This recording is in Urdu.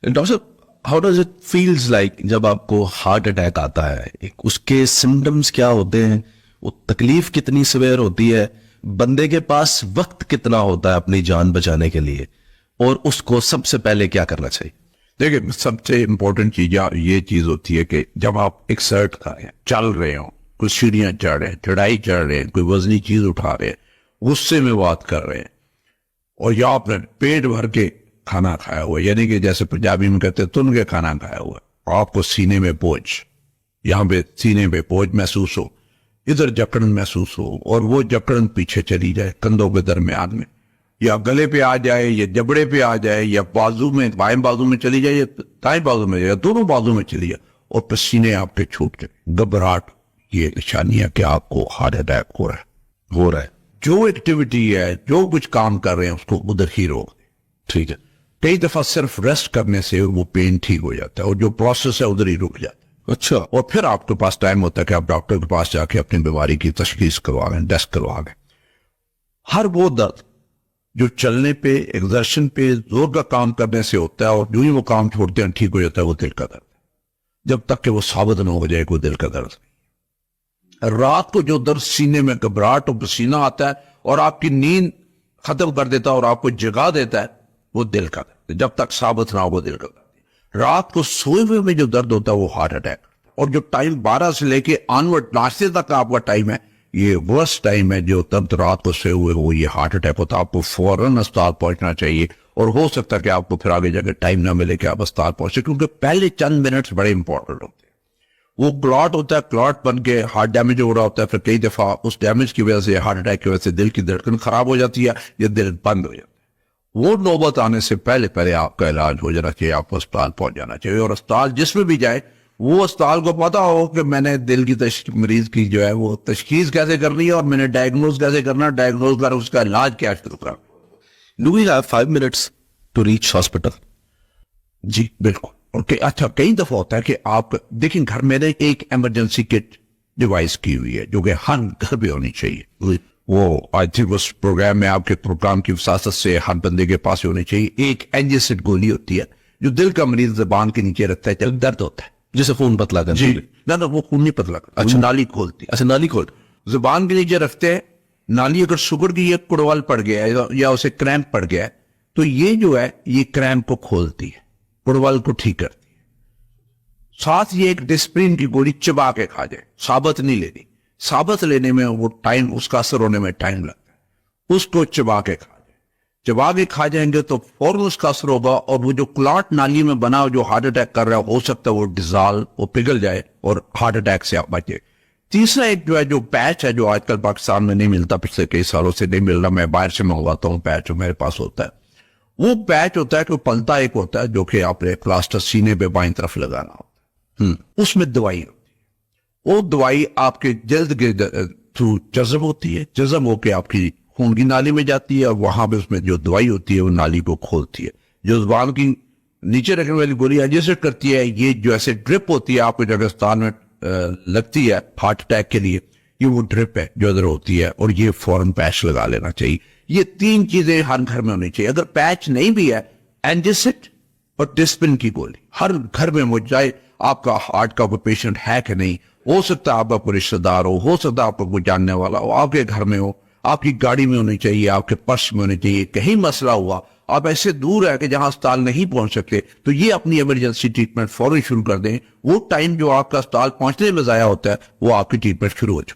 ڈاکٹر صاحب, how does it feels like جب آپ کو ہارٹ اٹیک آتا ہے, اس کے سمٹمز کیا ہوتے ہیں, وہ تکلیف کتنی سویر ہوتی ہے, بندے کے پاس وقت کتنا ہوتا ہے اپنی جان بچانے کے لیے, اور اس کو سب سے پہلے کیا کرنا چاہیے؟ دیکھیں, سب سے امپورٹنٹ چیز یہ چیز ہوتی ہے کہ جب آپ ایکسرٹ کر رہے ہیں, چل رہے ہوں, کوئی سیڑھیاں چڑھ رہے ہیں, چڑھائی چڑھ رہے ہیں, کوئی وزنی چیز اٹھا رہے ہیں, غصے میں بات کر رہے ہیں, اور یا آپ نے پیٹ بھر کے کھانا کھایا ہوا ہے, یعنی کہ جیسے پنجابی میں کہتے ہیں تن کے کھانا کھایا ہوا ہے, آپ کو سینے میں بوجھ, یہاں پہ سینے پہ بوجھ محسوس ہو, ادھر جکڑن محسوس ہو, اور وہ جکڑن پیچھے چلی جائے کندھوں کے درمیان میں, یا گلے پہ آ جائے, یا جبڑے پہ آ جائے, یا بازو میں, بائیں بازو میں چلی جائے, یا دائیں بازو میں, یا دونوں بازو میں چلی جائے, اور پسینے آپ کے چھوٹ جائے, گھبراہٹ, یہ نشانی ہے کہ آپ کو ہارٹ اٹیک ہو رہا ہے. جو ایکٹیویٹی ہے, جو کچھ کام کر رہے ہیں, اس کو ادھر ہی روک دیں. ٹھیک ہے. کئی دفعہ صرف ریسٹ کرنے سے وہ پین ٹھیک ہو جاتا ہے, اور جو پروسیس ہے ادھر ہی رک جاتا ہے. اچھا. اور پھر آپ کے پاس ٹائم ہوتا ہے کہ آپ ڈاکٹر کے پاس جا کے اپنی بیماری کی تشخیص کروا لیں, ٹیسٹ کروا لیں. ہر وہ درد جو چلنے پہ, ایگزرشن پہ, زور کا کام کرنے سے ہوتا ہے, اور جو ہی وہ کام چھوڑتے ہیں ٹھیک ہو جاتا ہے, وہ دل کا درد ہے, جب تک کہ وہ ثابت نہ ہو جائے کہ وہ دل کا درد نہیں. رات کو جو درد سینے میں گھبراہٹ اور پسینہ آتا ہے اور آپ کی نیند ختم کر دیتا ہے اور آپ کو جگا دیتا ہے, وہ دل کا درد ہے, جب تک ثابت نہ ہو وہ دل کا درد ہے. رات کو سوئے ہوئے میں جو درد ہوتا ہے وہ ہارٹ اٹیک, اور جو ٹائم 12 سے لے کے آنورڈ ناشتے تک آپ کا ٹائم ہے, یہ ورسٹ ٹائم ہے. جو درد رات کو سوئے ہوئے وہ یہ ہارٹ اٹیک ہوتا ہے. آپ کو فوراً اسپتال پہنچنا چاہیے, اور ہو سکتا ہے کہ آپ کو پھر آگے جا کے ٹائم نہ ملے کہ آپ اسپتال پہنچے, کیونکہ پہلے چند منٹس بڑے امپورٹنٹ ہوتے ہیں. وہ کلاٹ ہوتا ہے, کلاٹ بن کے ہارٹ ڈیمیج ہو رہا ہوتا ہے, پھر کئی دفعہ اس ڈیمیج کی وجہ سے, ہارٹ اٹیک کی وجہ سے دل کی دھڑکن خراب ہو جاتی ہے, یا دل بند ہو جاتا ہے. وہ نوبت آنے سے پہلے آپ کا علاج ہو جانا چاہیے, آپ کو اسپتال پہنچ جانا چاہیے. اور اسپتال جس میں بھی جائے, وہ اسپتال کو پتا ہو کہ میں نے دل کی مریض کی جو ہے وہ تشخیص کیسے کرنی ہے, اور میں نے ڈائگنوز کیسے کرنا, ڈائگنوز کر اس کا علاج کیا شروع کرنا. Do we have 5 minutes to reach hospital? جی بالکل. اچھا, کئی دفعہ ہوتا ہے کہ آپ دیکھیں, گھر میں نے ایک ایمرجنسی کٹ ڈیوائس کی ہوئی ہے جو کہ ہر گھر پہ ہونی چاہیے. وہ آئی تھنک اس پروگرام میں, آپ کے پروگرام کی وساطت سے ہر بندے کے پاس ہونی چاہیے. ایک اینجیسٹ گولی ہوتی ہے جو دل کا مریض زبان کے نیچے رکھتا ہے جب درد ہوتا ہے, جیسے خون پتلا کر. جی نہ وہ خون نہیں پتلا کرتا, اچھا, نالی کھولتی ہے. اچھا, نالی کھول زبان کے نیچے رکھتے ہیں نالی. اگر شوگر کی یہ کڑوال پڑ گیا ہے یا اسے کریمپ پڑ گیا ہے, تو یہ جو ہے یہ کریمپ کو کھولتی ہے, کڑوال کو ٹھیک کرتی ہے. ساتھ یہ ایک ڈسپرین کی گولی چبا کے کھا جائے, ثابت نہیں لینی. ثابت لینے میں وہ ٹائم, اس کا اثر ہونے میں ٹائم لگتا ہے. اس کو چبا کے کھا جائے. چبا کے کھا جائیں گے تو فوراً اس کا اثر ہوگا, اور وہ جو کلاٹ نالی میں بنا جو ہارٹ اٹیک کر رہا ہے, ہو سکتا ہے وہ ڈیزالو, وہ پگھل جائے اور ہارٹ اٹیک سے آپ بچے. تیسرا ایک جو ہے, جو پیچ ہے, جو آج کل پاکستان میں نہیں ملتا, پچھلے کئی سالوں سے نہیں مل رہا, میں باہر سے منگواتا ہوں پیچ, جو میرے پاس ہوتا ہے. وہ پیچ ہوتا ہے کہ پلتا ایک ہوتا ہے جو کہ آپ نے پلاسٹر سینے پہ بائیں طرف لگانا ہوتا ہے. اس میں دوائی ہوتی ہے. وہ دوائی آپ کے جلد کے تھرو جذب ہوتی ہے, جذب ہو کے آپ کی خون کی نالی میں جاتی ہے, اور وہاں پہ اس میں جو دوائی ہوتی ہے وہ نالی کو کھولتی ہے. جو زبان کی نیچے رکھنے والی گولی ایجسٹ کرتی ہے, یہ جو ایسے ڈرپ ہوتی ہے آپ کو جب استان میں لگتی ہے ہارٹ اٹیک کے لیے, یہ وہ ڈرپ ہے جو ادھر ہوتی ہے, اور یہ فوراً پیچ لگا لینا چاہیے. یہ 3 چیزیں ہر گھر میں ہونی چاہیے. اگر پیچ نہیں بھی ہے, اینجسٹ اور ڈسپن کی گولی ہر گھر میں موجود. جائے آپ کا ہارٹ کا کوئی پیشنٹ ہے کہ نہیں, ہو سکتا ہے آپ کا کوئی رشتہ دار ہو سکتا ہے آپ کا کوئی جاننے والا ہو, آپ کے گھر میں ہو, آپ کی گاڑی میں ہونی چاہیے, آپ کے پرس میں ہونی چاہیے. کہیں مسئلہ ہوا, آپ ایسے دور ہے کہ جہاں اسپتال نہیں پہنچ سکتے, تو یہ اپنی ایمرجنسی ٹریٹمنٹ فوراً شروع کر دیں. وہ ٹائم جو آپ کا اسپتال پہنچنے میں ضائع ہوتا ہے, وہ آپ کی ٹریٹمنٹ شروع ہو چکی.